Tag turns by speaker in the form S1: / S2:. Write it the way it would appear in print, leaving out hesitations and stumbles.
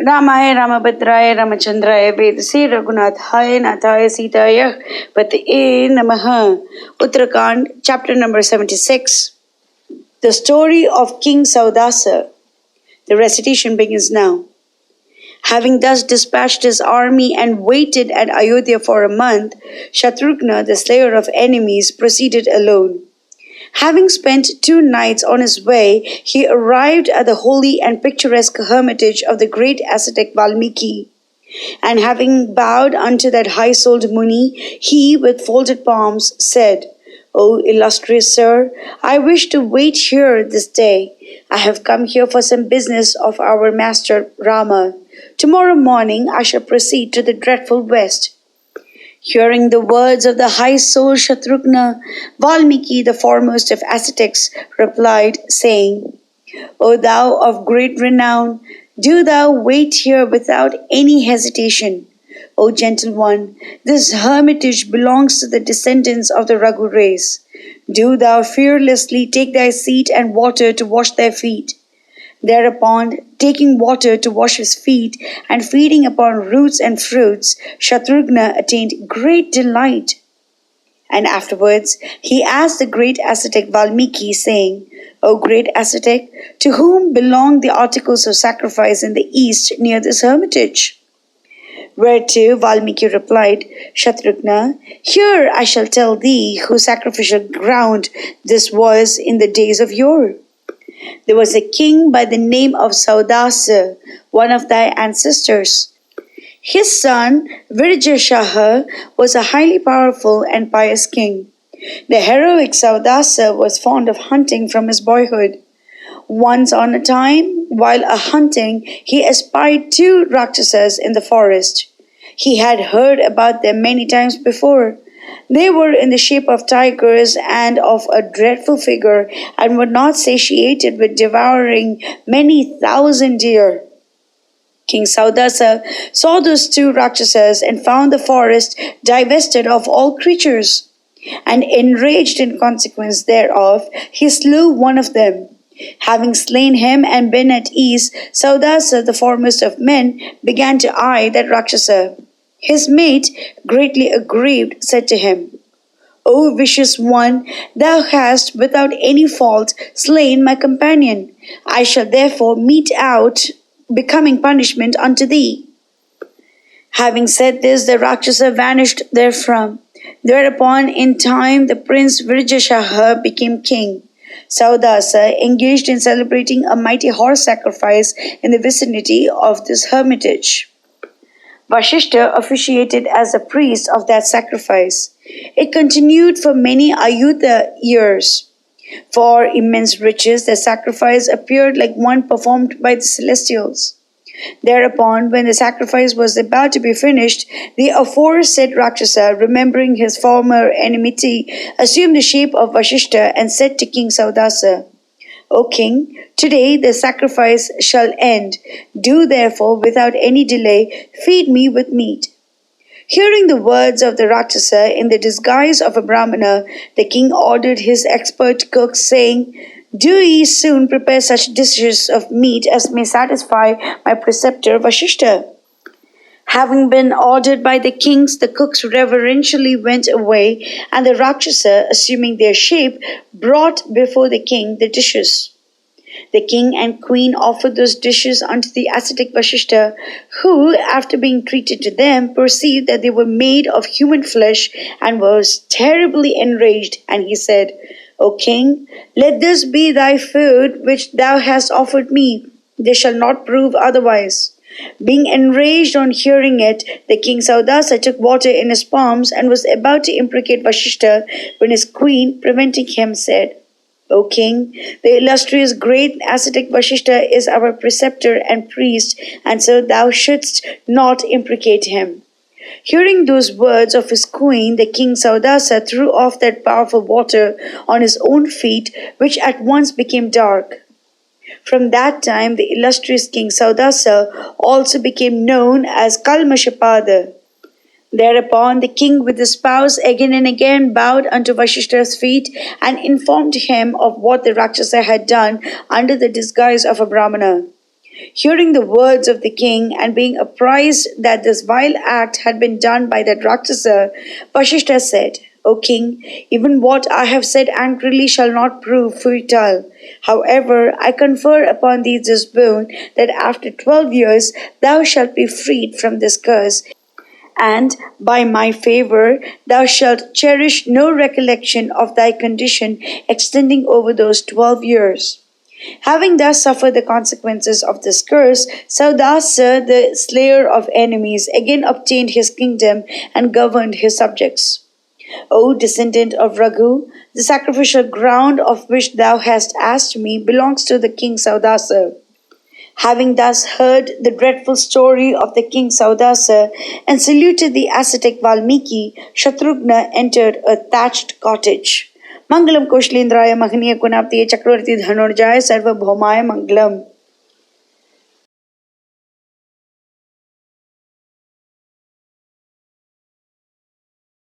S1: Ramaya Ramabhadraya Ramachandraya Vedase Raghunathaya Nathaya Sitaya Pataye Namaha. Uttarakhand, chapter number 76. The story of King Saudasa. The recitation begins now. Having thus dispatched his army and waited at Ayodhya for a month, Shatrughna, the slayer of enemies, proceeded alone. Having spent 2 nights on his way, he arrived at the holy and picturesque hermitage of the great ascetic Valmiki. And having bowed unto that high-souled Muni, he, with folded palms, said, O illustrious sir, I wish to wait here this day. I have come here for some business of our master Rama. Tomorrow morning I shall proceed to the dreadful west. Hearing the words of the high-souled Shatrughna, Valmiki, the foremost of ascetics, replied, saying, O thou of great renown, do thou wait here without any hesitation. O gentle one, this hermitage belongs to the descendants of the Raghu race. Do thou fearlessly take thy seat and water to wash thy feet. Thereupon, taking water to wash his feet and feeding upon roots and fruits, Shatrughna attained great delight. And afterwards, he asked the great ascetic Valmiki, saying, O great ascetic, to whom belong the articles of sacrifice in the east near this hermitage? Whereto Valmiki replied, Shatrughna, here I shall tell thee whose sacrificial ground this was in the days of yore. There was a king by the name of Saudasa, one of thy ancestors. His son, Virjashaha, was a highly powerful and pious king. The heroic Saudasa was fond of hunting from his boyhood. Once on a time, while hunting, he espied 2 Rakshasas in the forest. He had heard about them many times before. They were in the shape of tigers and of a dreadful figure, and were not satiated with devouring many thousand deer. King Saudasa saw those 2 Rakshasas and found the forest divested of all creatures. And enraged in consequence thereof, he slew one of them. Having slain him and been at ease, Saudasa, the foremost of men, began to eye that Rakshasa. His mate, greatly aggrieved, said to him, O vicious one, thou hast without any fault slain my companion. I shall therefore mete out becoming punishment unto thee. Having said this, the Rakshasa vanished therefrom. Thereupon, in time, the prince Virjashaha became king. Saudasa engaged in celebrating a mighty horse sacrifice in the vicinity of this hermitage. Vasistha officiated as a priest of that sacrifice. It continued for many Ayudha years. For immense riches, the sacrifice appeared like one performed by the celestials. Thereupon, when the sacrifice was about to be finished, the aforesaid Rakshasa, remembering his former enmity, assumed the shape of Vasistha and said to King Saudasa, O king, today the sacrifice shall end. Do therefore, without any delay, feed me with meat. Hearing the words of the Rakshasa in the disguise of a Brahmana, the king ordered his expert cook, saying, Do ye soon prepare such dishes of meat as may satisfy my preceptor Vasistha. Having been ordered by the kings, the cooks reverentially went away, and the Rakshasa, assuming their shape, brought before the king the dishes. The king and queen offered those dishes unto the ascetic Vasistha, who, after being treated to them, perceived that they were made of human flesh and was terribly enraged, and he said, O king, let this be thy food which thou hast offered me. They shall not prove otherwise. Being enraged on hearing it, the king Saudasa took water in his palms and was about to imprecate Vasistha when his queen, preventing him, said, O king, the illustrious great ascetic Vasistha is our preceptor and priest, and so thou shouldst not imprecate him. Hearing those words of his queen, the king Saudasa threw off that powerful water on his own feet, which at once became dark. From that time, the illustrious King Saudasa also became known as Kalmashapada. Thereupon the king with his spouse again and again bowed unto Vasistha's feet and informed him of what the Rakshasa had done under the disguise of a Brahmana. Hearing the words of the king and being apprised that this vile act had been done by that Rakshasa, Vasistha said, O king, even what I have said angrily shall not prove futile. However, I confer upon thee this boon that after 12 years thou shalt be freed from this curse, and by my favor thou shalt cherish no recollection of thy condition extending over those 12 years. Having thus suffered the consequences of this curse, Saudasa, the slayer of enemies, again obtained his kingdom and governed his subjects. O descendant of Raghu, the sacrificial ground of which thou hast asked me belongs to the king Saudasa. Having thus heard the dreadful story of the king Saudasa and saluted the ascetic Valmiki, Shatrughna entered a thatched cottage. Mangalam Koshlendraya Mahaniya Kunaptiye Chakravarti Dhanurjaya Sarvabhaumaya Mangalam.